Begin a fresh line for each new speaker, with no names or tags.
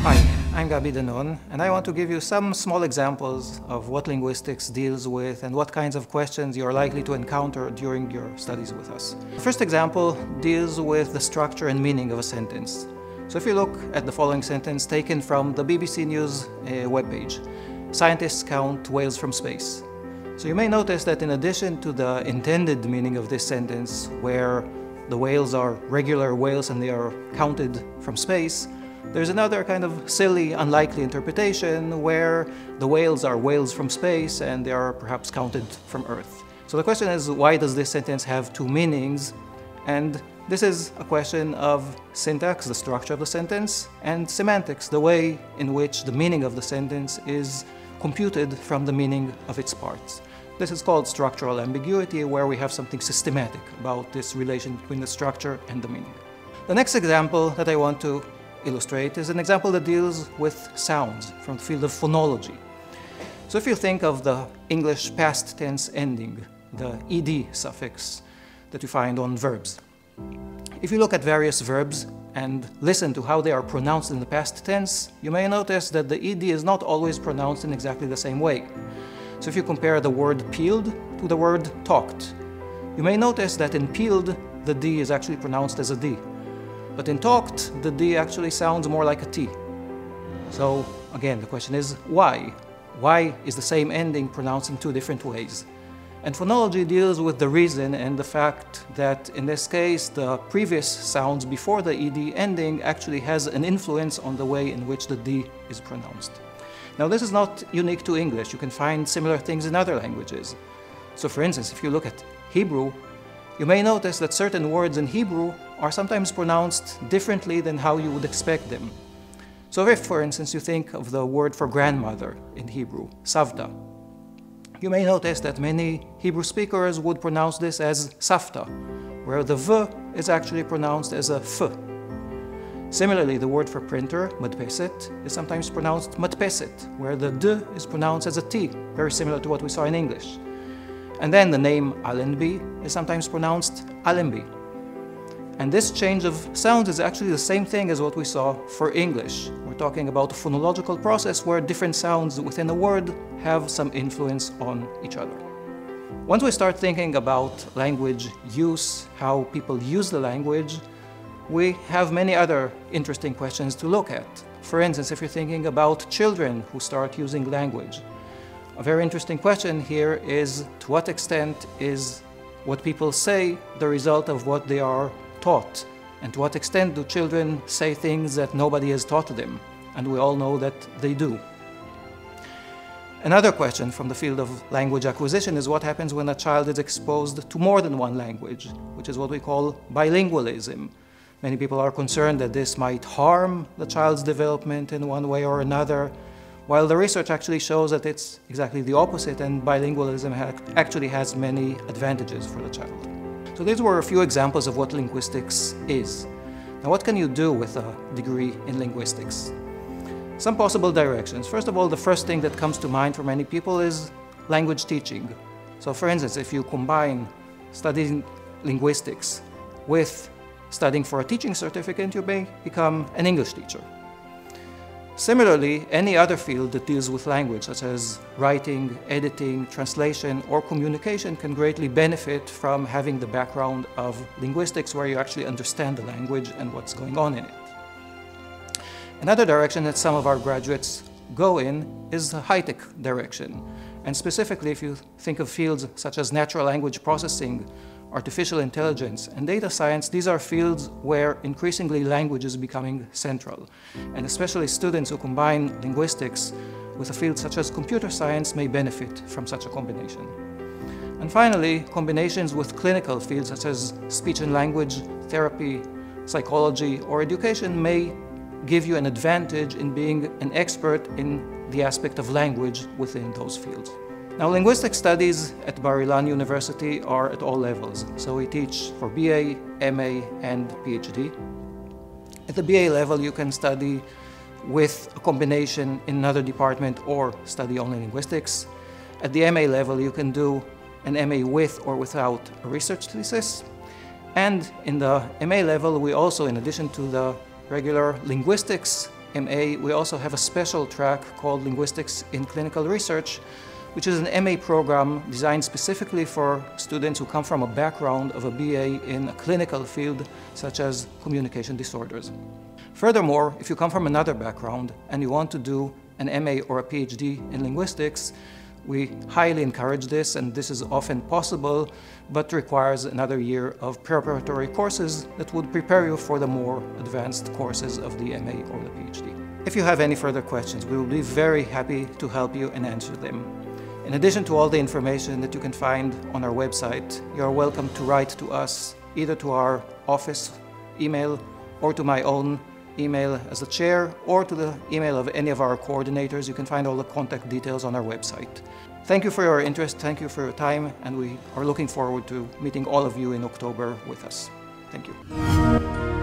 Hi, I'm Gabi Danon, and I want to give you some small examples of what linguistics deals with and what kinds of questions you're likely to encounter during your studies with us. The first example deals with the structure and meaning of a sentence. So if you look at the following sentence taken from the BBC News webpage, scientists count whales from space. So you may notice that in addition to the intended meaning of this sentence, where the whales are regular whales and they are counted from space, there's another kind of silly, unlikely interpretation where the whales are whales from space and they are perhaps counted from Earth. So the question is, why does this sentence have two meanings? And this is a question of syntax, the structure of the sentence, and semantics, the way in which the meaning of the sentence is computed from the meaning of its parts. This is called structural ambiguity, where we have something systematic about this relation between the structure and the meaning. The next example that I want to illustrate is an example that deals with sounds from the field of phonology. So if you think of the English past tense ending, the ed suffix that you find on verbs. If you look at various verbs and listen to how they are pronounced in the past tense, you may notice that the ed is not always pronounced in exactly the same way. So if you compare the word peeled to the word talked, you may notice that in peeled, the d is actually pronounced as a d. But in talked, the d actually sounds more like a t. So again, the question is why? Why is the same ending pronounced in two different ways? And phonology deals with the reason and the fact that in this case, the previous sounds before the ed ending actually has an influence on the way in which the d is pronounced. Now this is not unique to English. You can find similar things in other languages. So for instance, if you look at Hebrew, you may notice that certain words in Hebrew are sometimes pronounced differently than how you would expect them. So if, for instance, you think of the word for grandmother in Hebrew, savta, you may notice that many Hebrew speakers would pronounce this as safta, where the v is actually pronounced as a f. Similarly, the word for printer, madpeset, is sometimes pronounced madpeset, where the d is pronounced as a t, very similar to what we saw in English. And then the name Allenby is sometimes pronounced Allenby. And this change of sounds is actually the same thing as what we saw for English. We're talking about a phonological process where different sounds within a word have some influence on each other. Once we start thinking about language use, how people use the language, we have many other interesting questions to look at. For instance, if you're thinking about children who start using language, a very interesting question here is, to what extent is what people say the result of what they are taught? And to what extent do children say things that nobody has taught them? And we all know that they do. Another question from the field of language acquisition is what happens when a child is exposed to more than one language, which is what we call bilingualism. Many people are concerned that this might harm the child's development in one way or another, while the research actually shows that it's exactly the opposite, and bilingualism actually has many advantages for the child. So these were a few examples of what linguistics is. Now, what can you do with a degree in linguistics? Some possible directions. First of all, the first thing that comes to mind for many people is language teaching. So for instance, if you combine studying linguistics with studying for a teaching certificate, you may become an English teacher. Similarly, any other field that deals with language, such as writing, editing, translation, or communication, can greatly benefit from having the background of linguistics, where you actually understand the language and what's going on in it. Another direction that some of our graduates go in is the high-tech direction. And specifically, if you think of fields such as natural language processing, artificial intelligence, and data science, these are fields where increasingly language is becoming central. And especially students who combine linguistics with a field such as computer science may benefit from such a combination. And finally, combinations with clinical fields such as speech and language therapy, psychology, or education may give you an advantage in being an expert in the aspect of language within those fields. Now, linguistic studies at Bar-Ilan University are at all levels. So we teach for BA, MA, and PhD. At the BA level, you can study with a combination in another department or study only linguistics. At the MA level, you can do an MA with or without a research thesis. And in the MA level, we also, in addition to the regular linguistics MA, we also have a special track called Linguistics in Clinical Research, which is an MA program designed specifically for students who come from a background of a BA in a clinical field, such as communication disorders. Furthermore, if you come from another background and you want to do an MA or a PhD in linguistics, we highly encourage this, and this is often possible, but requires another year of preparatory courses that would prepare you for the more advanced courses of the MA or the PhD. If you have any further questions, we will be very happy to help you and answer them. In addition to all the information that you can find on our website, you are welcome to write to us, either to our office email or to my own email as a chair, or to the email of any of our coordinators. You can find all the contact details on our website. Thank you for your interest, thank you for your time, and we are looking forward to meeting all of you in October with us. Thank you.